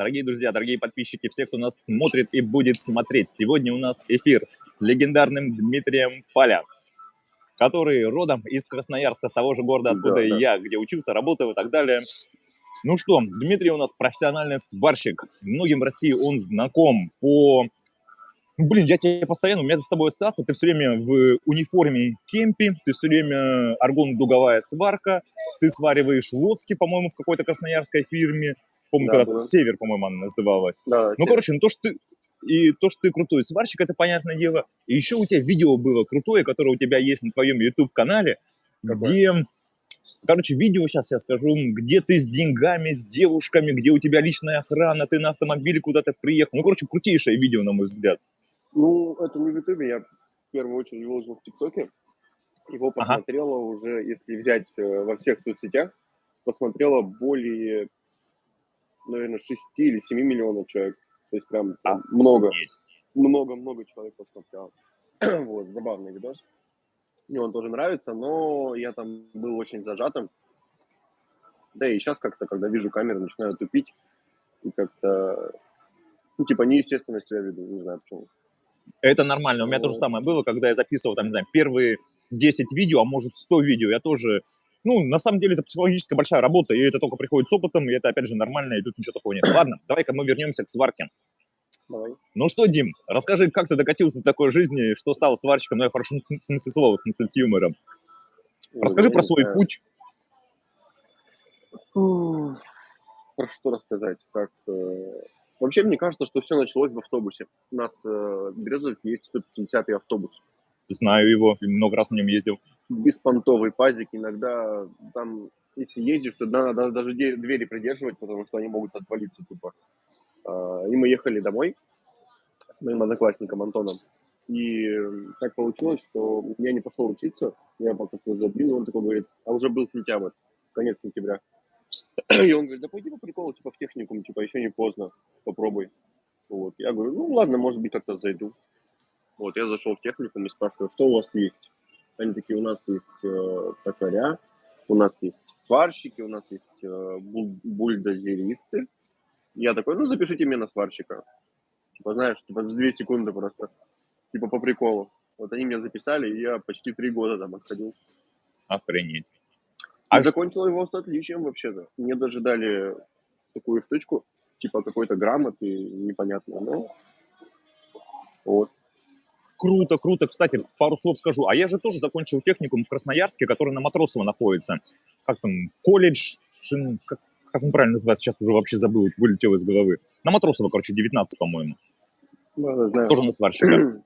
Дорогие друзья, дорогие подписчики, все, кто нас смотрит и будет смотреть. Сегодня у нас эфир с легендарным Дмитрием Паля, который родом из Красноярска, с того же города, откуда Да, и да. я, где учился, работал и так далее. Ну что, Дмитрий у нас профессиональный сварщик. Многим в России он знаком по... я тебе постоянно, у меня с тобой ассоциация, ты все время в униформе кемпи, ты все время аргон-дуговая сварка, ты свариваешь лодки, по-моему, в какой-то красноярской фирме, помню, Да, когда-то было. «Север», по-моему, она называлась. Да, Ну, север. короче, то, что ты крутой сварщик, это понятное дело. И еще у тебя видео было крутое, которое у тебя есть на твоем YouTube-канале, Какое? где... Короче, видео сейчас я скажу, где ты с деньгами, с девушками, где у тебя личная охрана, ты на автомобиле куда-то приехал. Ну, короче, крутейшее видео, на мой взгляд. Ну, это не в Ютубе, я в первую очередь выложил в ТикТоке. Его Ага. посмотрело уже, если взять во всех соцсетях, посмотрело более, наверное, 6 или 7 миллионов человек. То есть прям много. Много-много человек посмотрело. Вот, забавный видос. Мне он тоже нравится, но я там был очень зажатым. Да и сейчас как-то, когда вижу камеру, начинаю тупить. И как-то, неестественно себя веду, не знаю почему. Это нормально. У меня то же самое было, когда я записывал, там, не знаю, первые 10 видео, а может 100 видео. Я тоже... на самом деле, это психологически большая работа, и это только приходит с опытом, и это, опять же, нормально, и тут ничего такого нет. Ладно, давай-ка мы вернемся к сварке. Давай. Ну что, Дим, расскажи, как ты докатился до такой жизни, что стал сварщиком, я в хорошем смысле слова, в смысле с юмором. Расскажи про свой путь. Про что рассказать? Вообще, мне кажется, что все началось в автобусе. У нас в Березовке есть 150-й автобус. Знаю его, много раз на нем ездил. Беспонтовый пазик. Иногда там, если ездишь, то надо даже двери придерживать, потому что они могут отвалиться тупо. И мы ехали домой с моим одноклассником Антоном. И так получилось, что я не пошел учиться. Я пока забил, он такой говорит, а уже был сентябрь, конец сентября. И он говорит, да пойди по приколу, в техникум, еще не поздно, попробуй. Вот. Я говорю, ну ладно, может быть, как-то зайду. Вот, я зашел в техникум и спрашиваю, что у вас есть? Они такие, у нас есть токаря, у нас есть сварщики, у нас есть бульдозеристы. Я такой, ну запишите меня на сварщика. Знаешь, за 2 секунды просто. По приколу. Вот они меня записали, и я почти 3 года там отходил. Охренеть. И закончил его с отличием вообще-то. Мне даже дали такую штучку, какой-то грамоты непонятно, но вот. Круто, круто. Кстати, пару слов скажу. А я же тоже закончил техникум в Красноярске, который на Матросова находится. Как там, колледж, как он правильно называется, сейчас уже вообще забыл, вылетел из головы. На Матросова, 19, по-моему. Да, знаю. Тоже на сварщика.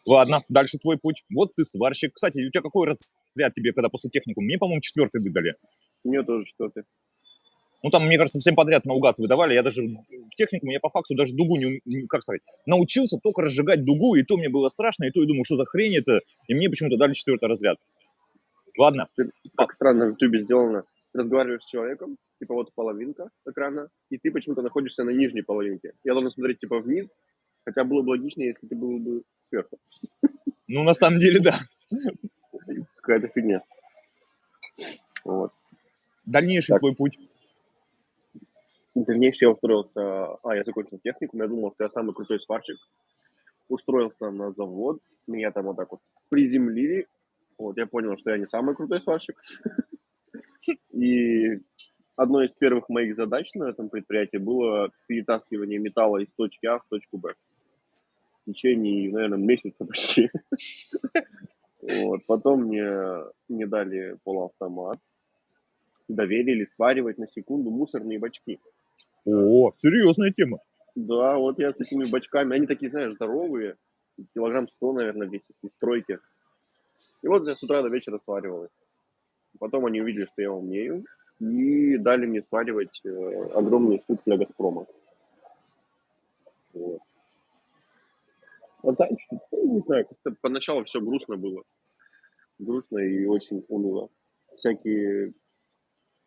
Ладно, дальше твой путь. Вот ты сварщик. Кстати, у тебя какой разряд тебе, когда после техникума? Мне, по-моему, 4 выдали. Мне тоже 4. Ну, там, мне кажется, всем подряд наугад выдавали. Я даже в техникуме, я по факту даже дугу научился только разжигать дугу, и то мне было страшно, и то я думал, что за хрень это, и мне почему-то дали 4 разряд. Ладно. Как странно в ютубе сделано. Ты разговариваешь с человеком, вот половинка экрана, и ты почему-то находишься на нижней половинке. Я должен смотреть, вниз, хотя было бы логичнее, если ты был бы сверху. Ну, на самом деле, да. Какая-то фигня. Вот. Дальнейший твой путь. Дальнейший я устроился... я закончил техникум, я думал, что я самый крутой сварщик. Устроился на завод, меня там вот так вот приземлили. Вот, я понял, что я не самый крутой сварщик. И одной из первых моих задач на этом предприятии было перетаскивание металла из точки А в точку Б. В течение, наверное, месяца почти. Вот. Потом мне дали полуавтомат. Доверили сваривать на секунду мусорные бачки. О, серьезная тема. Да, вот я с этими бачками, они такие, знаешь, здоровые, килограмм 100, наверное, весят, из стройки. И вот я с утра до вечера сваривал их. Потом они увидели, что я умею, и дали мне сваривать огромный суд для «Газпрома». Вот. А дальше, не знаю, как-то поначалу все грустно было. Грустно и очень уныло. Всякие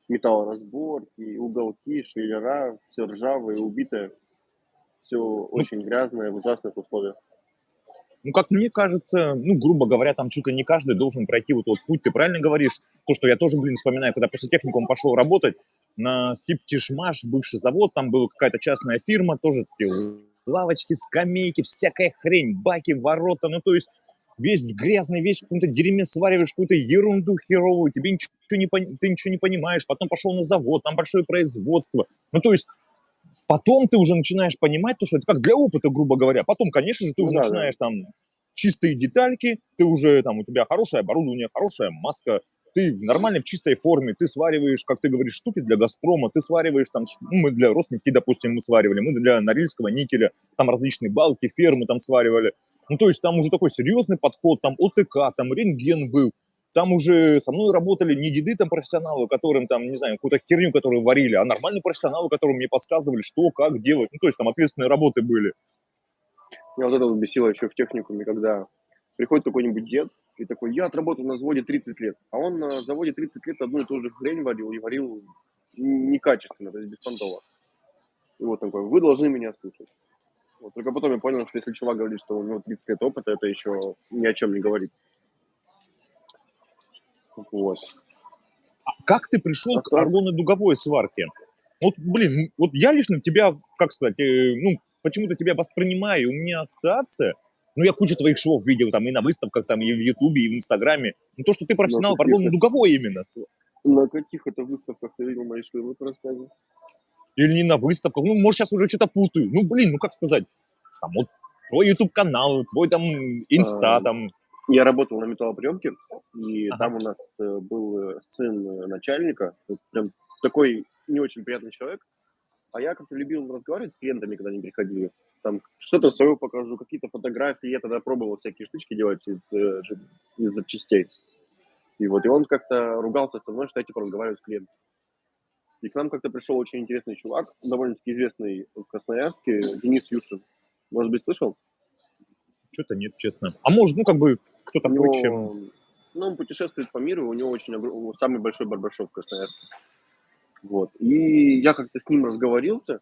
металлоразборки, уголки, швеллера, все ржавое, убитое. Все очень грязное, в ужасных условиях. Ну, как мне кажется, грубо говоря, там чуть ли не каждый должен пройти вот тот путь. Ты правильно говоришь? То, что я тоже, вспоминаю, когда после техникума пошел работать, на Сиптишмаш, бывший завод, там была какая-то частная фирма, тоже такие лавочки, скамейки, всякая хрень, баки, ворота, ну то есть весь грязный, весь в каком-то дерьме свариваешь какую-то ерунду херовую, тебе ничего ты ничего не понимаешь, потом пошел на завод, там большое производство, ну то есть потом ты уже начинаешь понимать, то, что это как для опыта, грубо говоря. Потом, конечно же, ты Ну уже да, да. начинаешь там чистые детальки, ты уже там, у тебя хорошее оборудование, хорошая маска, ты нормально в чистой форме, ты свариваешь, как ты говоришь, штуки для «Газпрома», ты свариваешь там, мы для Роснефти, допустим, мы сваривали, мы для Норильского никеля, там различные балки, фермы там сваривали. Ну, то есть там уже такой серьезный подход, там ОТК, там рентген был, там уже со мной работали не деды там профессионалы, которым там, не знаю, какую-то херню, которую варили, а нормальные профессионалы, которые мне подсказывали, что, как делать. Ну, то есть там ответственные работы были. Меня вот это вот бесило еще в техникуме, когда приходит какой-нибудь дед и такой: я отработал на заводе 30 лет. А он на заводе 30 лет одну и ту же хрень варил, и варил некачественно, то есть беспонтово. И вот такой: вы должны меня слушать. Вот. Только потом я понял, что если чувак говорит, что у него 30 лет опыта, это еще ни о чем не говорит. Вот. Как ты пришел А к так, аргонно-дуговой сварке? Вот, блин, вот я лично тебя, как сказать, ну, почему-то тебя воспринимаю, у меня ассоциация, ну, я кучу твоих швов видел там и на выставках, там, и в Ютубе, и в Инстаграме. Ну, то, что ты на профессионал в каких, аргонно-дуговой именно. на каких это выставках ты видел мои швы, рассказывай. Или не на выставках. Ну, может, сейчас уже что-то путаю. Ну, блин, ну, как сказать, там, вот, твой YouTube-канал, твой там Инста, там, Я работал на металлоприемке, и ага. там у нас был сын начальника, вот прям такой не очень приятный человек. А я как-то любил разговаривать с клиентами, когда они приходили. Там что-то свое покажу, какие-то фотографии. Я тогда пробовал всякие штучки делать из запчастей. И вот и он как-то ругался со мной, что я типа разговариваю с клиентом. И к нам как-то пришел очень интересный чувак, довольно-таки известный в Красноярске, Денис Юшин. Может быть, слышал? Что-то нет, честно. А может, ну, как бы, кто У такой, чем... него, ну, он путешествует по миру, у него очень самый большой барбершоп в Красноярске. Вот. И я как-то с ним разговорился,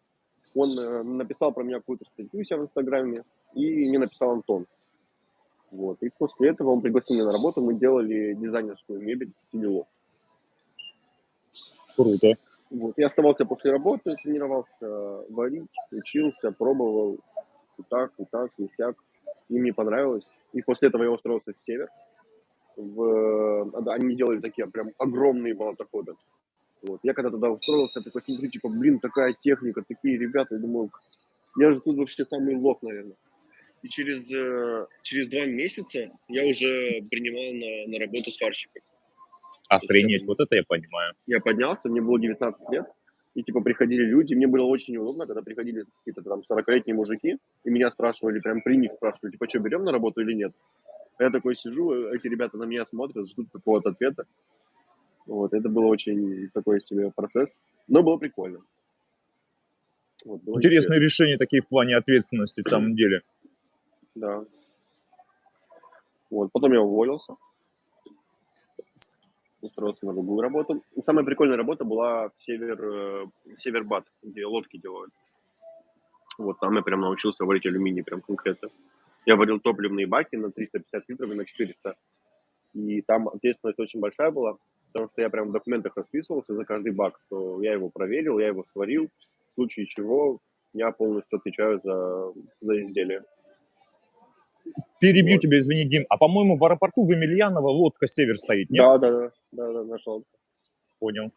он написал про меня какую-то статью у себя в Инстаграме, и мне написал Антон. Вот. И после этого он пригласил меня на работу, мы делали дизайнерскую мебель в стиле лофт. Круто. Вот. Я оставался после работы, тренировался варить, учился, пробовал и так, и сяк. И мне понравилось. И после этого я устроился в Север. Они делали такие прям огромные молотоходы. Вот. Я когда туда устроился, такой смотрю, типа, блин, такая техника, такие ребята, я думаю, я же тут вообще самый лох, наверное. И через 2 месяца я уже принимал на работу сварщика. То есть Охренеть, вот это я понимаю. я поднялся, мне было 19 лет, и типа приходили люди, мне было очень неудобно, когда приходили какие-то там 40-летние мужики, и меня спрашивали, прям при них спрашивали, типа, что, берем на работу или нет? А я такой сижу, эти ребята на меня смотрят, ждут какого-то ответа. Вот, это был очень такой себе процесс, но было прикольно. Вот, было Интересные интересно. решения такие в плане ответственности в самом деле. Да. Вот, потом я уволился, устроился на другую работу. И самая прикольная работа была в Севербат, где лодки делают. Вот там я прям научился варить алюминий, прям конкретно. Я варил топливные баки на 350 литров и на 400. И там ответственность очень большая была, потому что я прям в документах расписывался за каждый бак, что я его проверил, я его сварил, в случае чего я полностью отвечаю за изделие. Перебью Вот. тебя, извини, Дим. А по-моему, в аэропорту в Емельяново лодка «Север» стоит, нет? Да, нашел. Понял.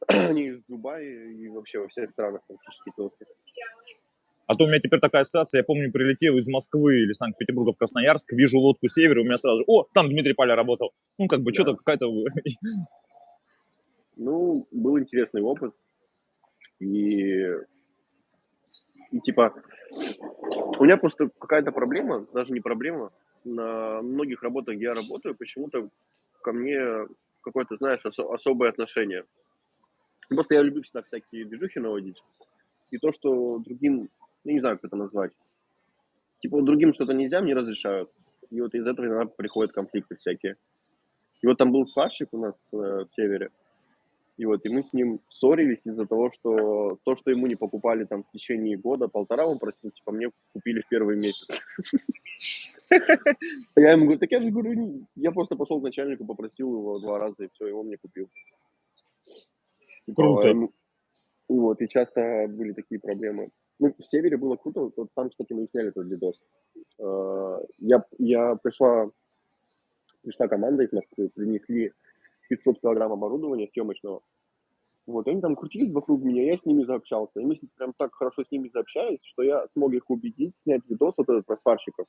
Они из Дубая и вообще во всех странах практически толстых. А то у меня теперь такая ассоциация, я помню, прилетел из Москвы или Санкт-Петербурга в Красноярск, вижу лодку «Север», у меня сразу, о, там Дмитрий Паля работал. Ну, как бы, что-то Да. какая-то... Ну, был интересный опыт. И типа, у меня просто какая-то проблема, даже не проблема, на многих работах, где я работаю, почему-то ко мне какое-то, знаешь, особое отношение. Просто я люблю всегда всякие движухи наводить. И то, что другим, я не знаю, как это назвать, типа вот другим что-то нельзя, мне разрешают. И вот из этого иногда приходят конфликты всякие. И вот там был сварщик у нас в Севере, и вот и мы с ним ссорились из-за того, что то, что ему не покупали там в течение года, полтора, он просил, типа, мне купили в первый месяц. Я ему говорю, так я же говорю, я просто пошел к начальнику, попросил его 2 раза, и все, и он мне купил. Типа, Круто. Вот, и часто были такие проблемы. Ну, в Севере было круто, вот там, кстати, мы и сняли этот видос. Пришла команда из Москвы, принесли 500 килограмм оборудования съемочного. Вот, они там крутились вокруг меня, я с ними заобщался. И мы прям так хорошо с ними заобщались, что я смог их убедить снять видос вот этот про сварщиков.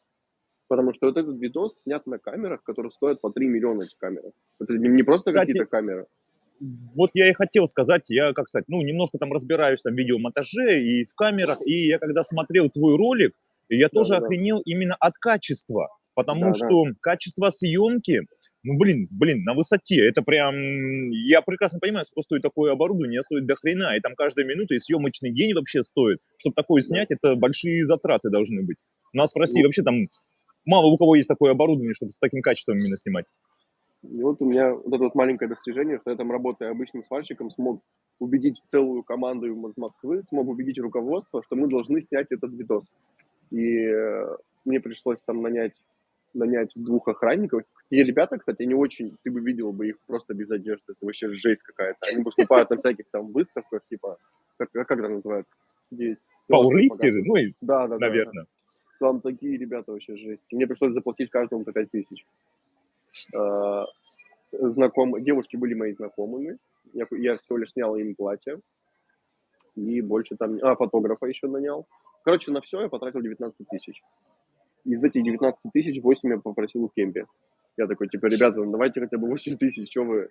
Потому что вот этот видос снят на камерах, которые стоят по 3 миллиона эти камеры. Это не просто Кстати, какие-то камеры. вот я и хотел сказать, я, как сказать, ну, немножко там разбираюсь там, в видеомонтаже и в камерах, и я когда смотрел твой ролик, я тоже Да-да-да. охренел именно от качества, потому Да-да. что качество съемки, ну, блин, на высоте, это прям, я прекрасно понимаю, сколько стоит такое оборудование, стоит до хрена, и там каждая минута, и съемочный день вообще стоит, чтобы такое Да. снять, это большие затраты должны быть. У нас в России Ну, вообще там мало у кого есть такое оборудование, чтобы с таким качеством именно снимать. и вот у меня вот это вот маленькое достижение, что я там, работая обычным сварщиком, смог убедить целую команду из Москвы, смог убедить руководство, что мы должны снять этот видос. И мне пришлось там нанять 2 охранников. И ребята, кстати, они очень, ты бы видел бы их просто без одежды, это вообще жесть какая-то. Они выступают на всяких там выставках, типа, как это называется? Где велосипед Пауэрлифтеры, показывают. ну и, Да. наверное. Там такие ребята вообще жесть. И мне пришлось заплатить каждому по 5000. Э, Девушки были мои знакомыми. Я всего лишь снял им платье. И больше там... фотографа еще нанял. Короче, на все я потратил 19 тысяч. Из этих 19 тысяч 8 я попросил у Кемпи. Я такой, типа, ребята, ну давайте хотя бы 8 тысяч, что вы?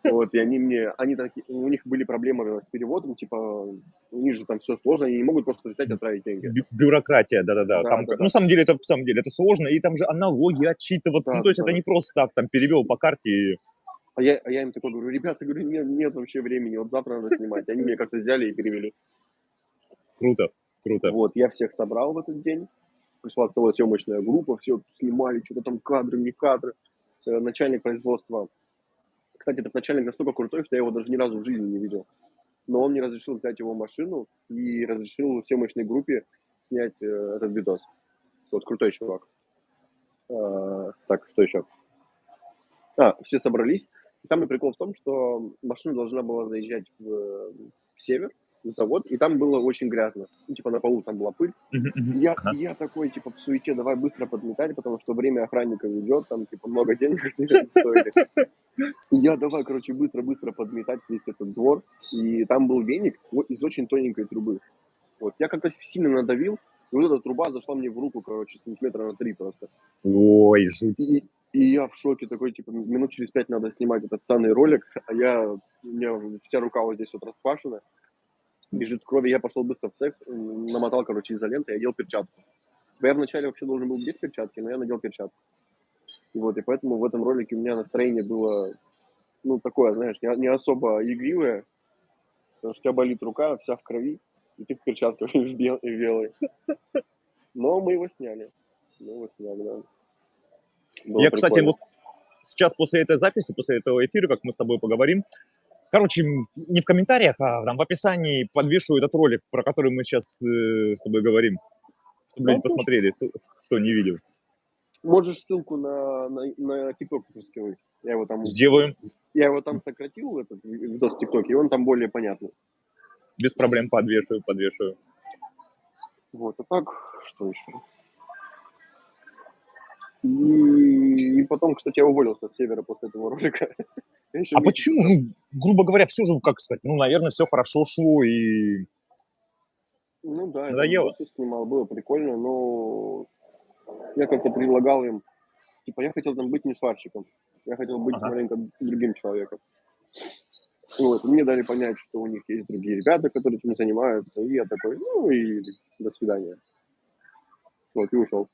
Вот, и они такие, у них были проблемы с переводом, типа, у них же там все сложно, они не могут просто взять и отправить деньги. Бюрократия, да-да-да. Да, Там, да, ну, да, в самом деле, это сложно, и там же аналоги отчитываться. Ну, да, то да, есть это да. не просто так, там, перевел по карте и А я им такой говорю, ребята, говорю, нет вообще времени, вот завтра надо снимать. Они меня как-то взяли и перевели. круто, круто. Вот, я всех собрал в этот день. Пришла целая съемочная группа, все снимали, что-то там кадры, не кадры. Начальник производства. Кстати, этот начальник настолько крутой, что я его даже ни разу в жизни не видел. Но он мне разрешил взять его машину и разрешил съемочной группе снять этот видос. Вот крутой чувак. Так, что еще? Все собрались. И самый прикол в том, что машина должна была заезжать в север, в завод, и там было очень грязно. Ну, типа на полу там была пыль. И я, Ага. и я такой, типа, в суете, давай быстро подметать, потому что время охранника идет, там, типа, много денег стоили. И я давай, короче, быстро подметать весь этот двор. И там был веник из очень тоненькой трубы. Вот, я как-то сильно надавил, и вот эта труба зашла мне в руку, короче, сантиметра на 3 просто. Ой, жуть. И я в шоке такой, типа, минут через 5 надо снимать этот санный ролик, у меня вся рука вот здесь вот распашена, бежит кровь, я пошел быстро в цех, намотал, короче, изолентой, я одел перчатку. Я вначале вообще должен был без перчатки, но я надел перчатку. И вот, и поэтому в этом ролике у меня настроение было, ну, такое, знаешь, не особо игривое, потому что у тебя болит рука, вся в крови, и ты в перчатках и в белой. Но мы его сняли. Да. Было Я, кстати, прикольно. вот сейчас после этой записи, после этого эфира, как мы с тобой поговорим, короче, не в комментариях, а там в описании подвешу этот ролик, про который мы сейчас с тобой говорим, чтобы Да, люди отлично. посмотрели, кто не видел. Можешь ссылку на ТикТок скинуть. Сделаем, Я его там сократил, этот видос в ТикТоке, и он там более понятный. без проблем подвешу. Вот, а так, что еще? И потом, кстати, я уволился с Севера после этого ролика. Я еще А месяц почему? отраб- Ну, грубо говоря, все же, как сказать, ну, наверное, все хорошо шло и Ну да, я там надоело. видосы снимал, было прикольно, но я как-то предлагал им, типа, я хотел там быть не сварщиком, я хотел быть Ага. маленько другим человеком. Вот, и мне дали понять, что у них есть другие ребята, которые этим занимаются, и я такой, ну и до свидания. Вот, и ушел.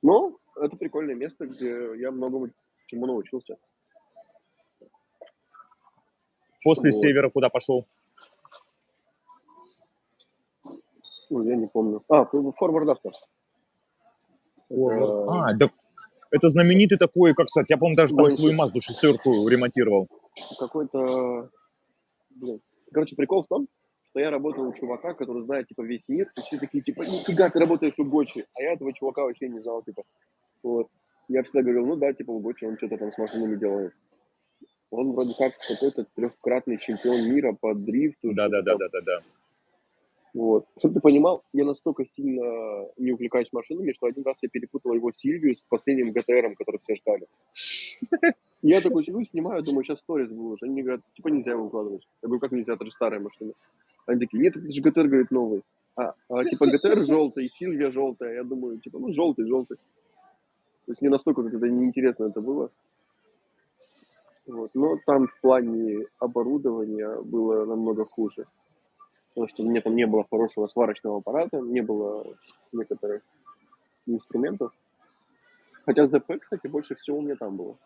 Но это прикольное место, где я многому чему научился. После Вот. севера куда пошел? Ну, я не помню. Forward After. Это Да, это знаменитый такой, как сказать, я, помню, даже там свою гонщик. Мазду шестерку ремонтировал. Какой-то... Блин. Короче, прикол в том, что я работал у чувака, который знает, типа, весь мир. И все такие, типа, нифига, ты работаешь у Гочи. А я этого чувака вообще не знал, типа. Вот. Я всегда говорил, ну да, типа, у Гочи он что-то там с машинами делает. Он вроде как какой-то трехкратный чемпион мира по дрифту, что-то там. Да-да-да-да-да-да. Вот. Чтобы ты понимал, я настолько сильно не увлекаюсь машинами, что один раз я перепутал его Сильвию с последним ГТРом, который все ждали. Я такой сижу, снимаю, думаю, сейчас сторис выложу. Они мне говорят, типа нельзя его выкладывать. Я говорю, как нельзя, это же старая машина. Они такие, нет, это же ГТР, говорит, новый. Типа ГТР желтый, Сильвия желтая. Я думаю, типа, ну желтый, желтый. То есть мне настолько вот это неинтересно это было. Вот. Но там в плане оборудования было намного хуже. Потому что у меня там не было хорошего сварочного аппарата, не было некоторых инструментов. Хотя ЗП, кстати, больше всего у меня там было.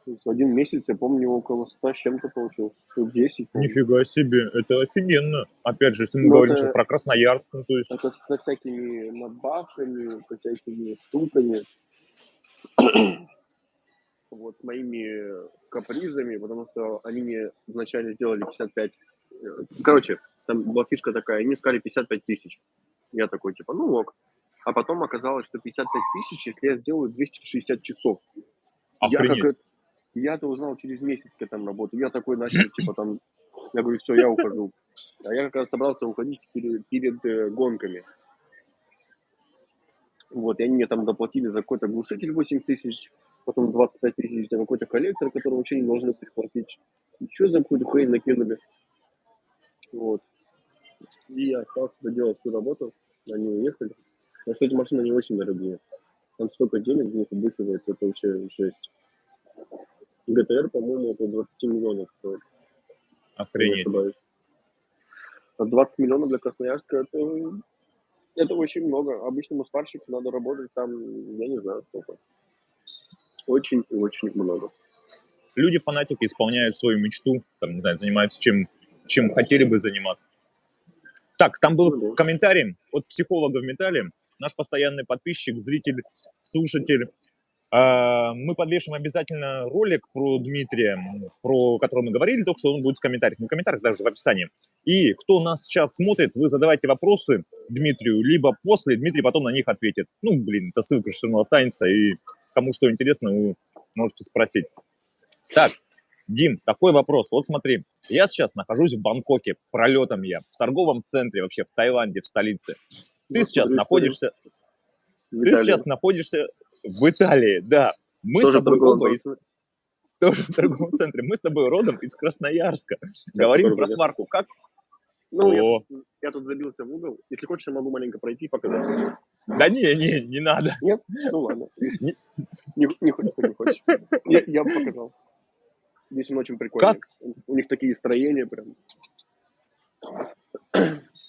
То есть в один месяц, я помню, около 100 с чем-то получил. 10, помню. Нифига себе, это офигенно. Опять же, если мы Но говорим сейчас про Красноярск, ну, то есть, это со всякими надбавками, со всякими штуками. Вот, с моими капризами, потому что они мне вначале сделали 55. Короче, там была фишка такая, они сказали 55 тысяч. Я такой, типа, ну ок. А потом оказалось, что 55 тысяч, если я сделаю 260 часов. охренеть. Я-то узнал через месяц, как я там работаю. Я такой начал, типа, там, я говорю, все, я ухожу. А я как раз собрался уходить перед гонками. Вот, и они мне там доплатили за какой-то глушитель 8 тысяч, потом 25 тысяч за какой-то коллектор, который вообще не должны прихватить. Еще за какую-то хрень накинули. Вот. И я остался доделать всю работу, они уехали. Потому что эти машины, они очень дорогие. Там столько денег в них убытывает, это вообще жесть. ГТР, по-моему, около 20 миллионов стоит, если не Охренеть. ошибаюсь. А 20 миллионов для Красноярска это очень много. Обычному сварщику надо работать там, я не знаю сколько. Очень и очень много. Люди-фанатики исполняют свою мечту, там, не знаю, занимаются чем хотели бы заниматься. Так, там был Ну да. комментарий от психолога в металле, наш постоянный подписчик, зритель, слушатель. Мы подвешим обязательно ролик про Дмитрия, про который мы говорили, только что он будет в комментариях. Не в комментариях, даже в описании. И кто нас сейчас смотрит, вы задавайте вопросы Дмитрию, либо после, Дмитрий потом на них ответит. Ну, блин, эта ссылка все равно останется, и кому что интересно, вы можете спросить. Так, Дим, такой вопрос. Вот смотри, я сейчас нахожусь в Бангкоке, пролетом я, в торговом центре, вообще в Таиланде, в столице. Ты Вот сейчас смотрю историю. находишься В Ты Италии. сейчас находишься в Италии, да. Мы Тоже с тобой торговый оба центр. тоже в торговом центре. Мы с тобой родом из Красноярска. Сейчас Говорим покажу, про где. сварку. Как? Ну, О, я тут забился в угол. Если хочешь, я могу маленько пройти и показать. да не надо. Нет? Ну ладно. Не- Не хочешь, так не хочешь. Я бы показал. Здесь он очень прикольный. Как, У них такие строения прям.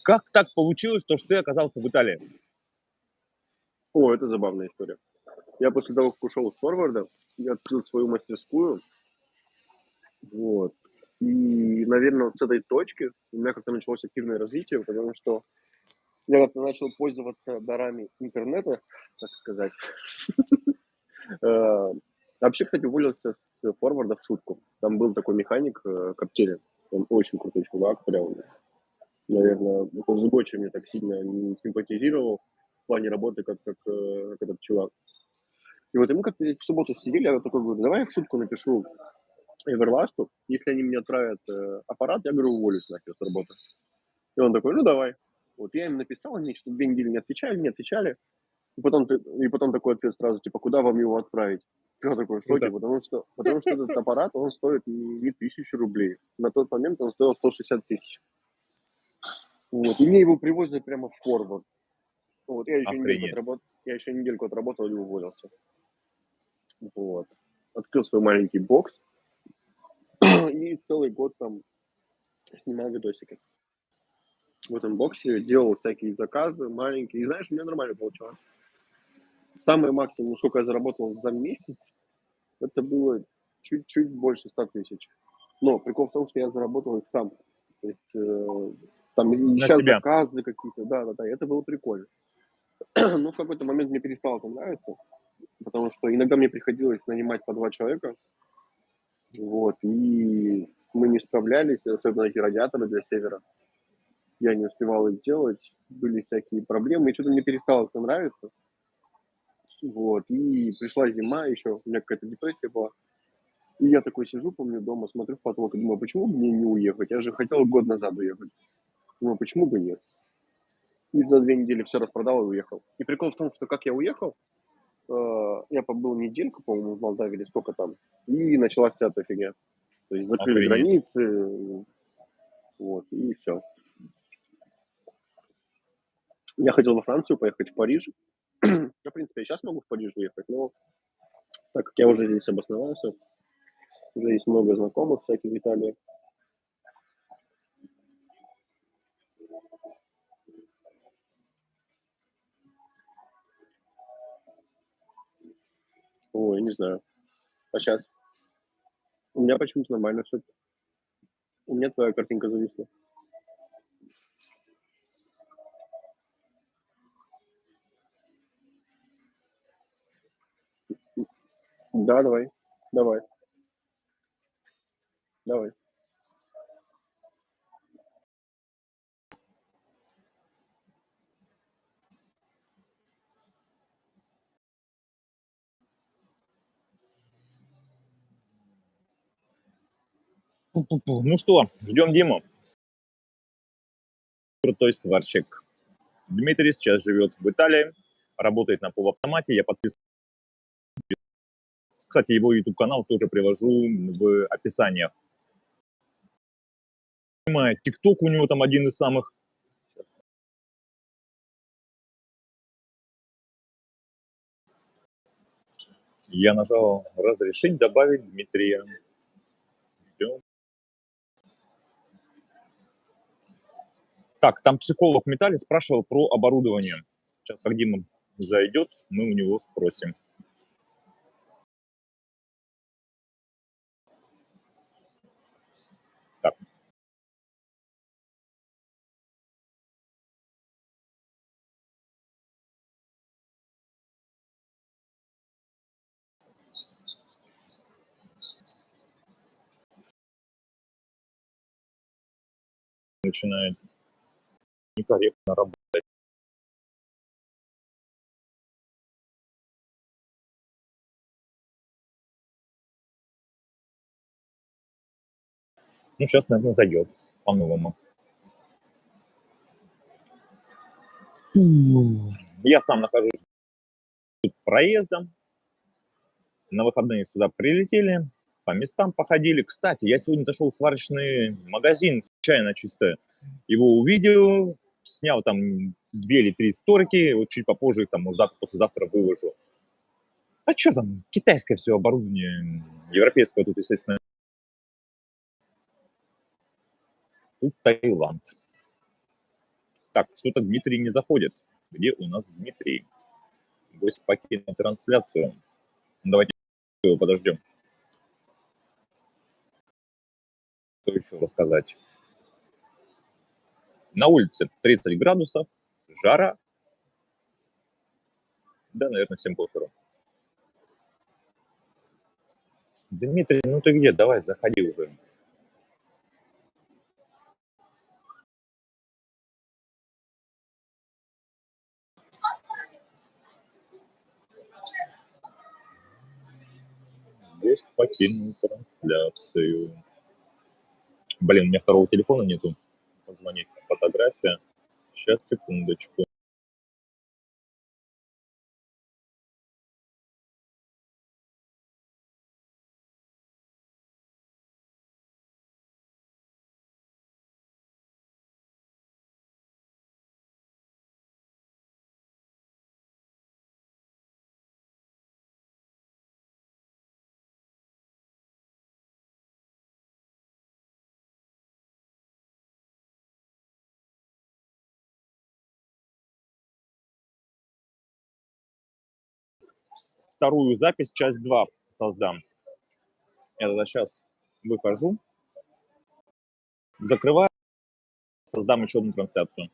как так получилось, что ты оказался в Италии? О, это забавная история. Я после того, как ушел с форварда, я открыл свою мастерскую. Вот. И, наверное, вот с этой точки у меня как-то началось активное развитие, потому что я как-то начал пользоваться дарами интернета, так сказать. Э, Вообще, кстати, уволился с форварда в шутку. Там был такой механик Коптелин. Он очень крутой чувак, прям, наверное, он Жигочи мне так сильно не симпатизировал в плане работы, как этот чувак. И вот ему как-то в субботу сидели, я такой говорю, давай я в шутку напишу Эверласту, если они мне отправят аппарат, я говорю, уволюсь нахер с работы. И он такой, ну давай. Вот я им написал, они что-то 2 недели не отвечали. И потом такой ответ сразу, типа, куда вам его отправить? Я такой в шоке, Круто. потому что этот аппарат, он стоит не 1000 рублей. На тот момент он стоил 160 тысяч. Вот. И мне его привозят прямо в форвард. Вот. Охренеть. Я еще недельку отработал и уволился. Вот. Открыл свой маленький бокс. И целый год там снимал видосики. В этом боксе делал всякие заказы маленькие. И знаешь, у меня нормально получалось. Самый максимум, сколько я заработал за месяц, это было чуть-чуть больше 100 тысяч. Но прикол в том, что я заработал их сам. То есть там На сейчас себя. заказы какие-то, да, это было прикольно. Но в какой-то момент мне перестало это нравиться, потому что иногда мне приходилось нанимать по 2 человека, вот, и мы не справлялись, особенно эти радиаторы для севера. Я не успевал их делать, были всякие проблемы, и что-то мне перестало это нравиться. Вот, и пришла зима еще, у меня какая-то депрессия была. И я такой сижу, помню, дома, смотрю в потолок и думаю: почему бы мне не уехать? Я же хотел год назад уехать. Думаю, почему бы нет? И за 2 недели все распродал и уехал. И прикол в том, что как я уехал, я побыл недельку, по-моему, в Молдавии или сколько там, и началась вся эта фигня. То есть закрыли Охренеть. границы, вот, и все. Я хотел во Францию поехать, в Париж. Я, в принципе, и сейчас могу в Париж уехать, но так как я уже здесь обосновался, уже есть много знакомых всяких в Италии. Ой, не знаю. А сейчас? У меня почему-то нормально все. У меня твоя картинка зависла. Да, давай. Давай. Давай. Ну что, ждем Диму. Крутой сварщик. Дмитрий сейчас живет в Италии, работает на полуавтомате. Я подписан. Кстати, его YouTube-канал тоже привожу в описании. ТикТок у него там один из самых. Сейчас. Я нажал «Разрешить добавить Дмитрия». Ждем. Так, там психолог в металле спрашивал про оборудование. Сейчас, как Дима зайдет, мы у него спросим. Так. Начинает некорректно работать. Ну, сейчас, наверное, зайдет по-новому. Я сам нахожусь тут проездом. На выходные сюда прилетели, по местам походили. Кстати, я сегодня зашел в сварочный магазин, случайно чисто его увидел, снял там 2 или 3 стойки, вот чуть попозже их там, может, завтра, послезавтра выложу. А что там, китайское все оборудование, европейское тут, естественно. Тут Таиланд. Так, что-то Дмитрий не заходит. Где у нас Дмитрий? Гость покинул трансляцию. Давайте его подождем. Что еще рассказать? На улице 30 градусов, жара. Да, наверное, всем похеру. Дмитрий, ну ты где? Давай, заходи уже. Гость покинул трансляцию. Блин, у меня второго телефона нету. Позвонить. Фотография. Сейчас, секундочку. Вторую запись, часть 2 создам. Я тогда сейчас выхожу, закрываю, создам еще одну трансляцию.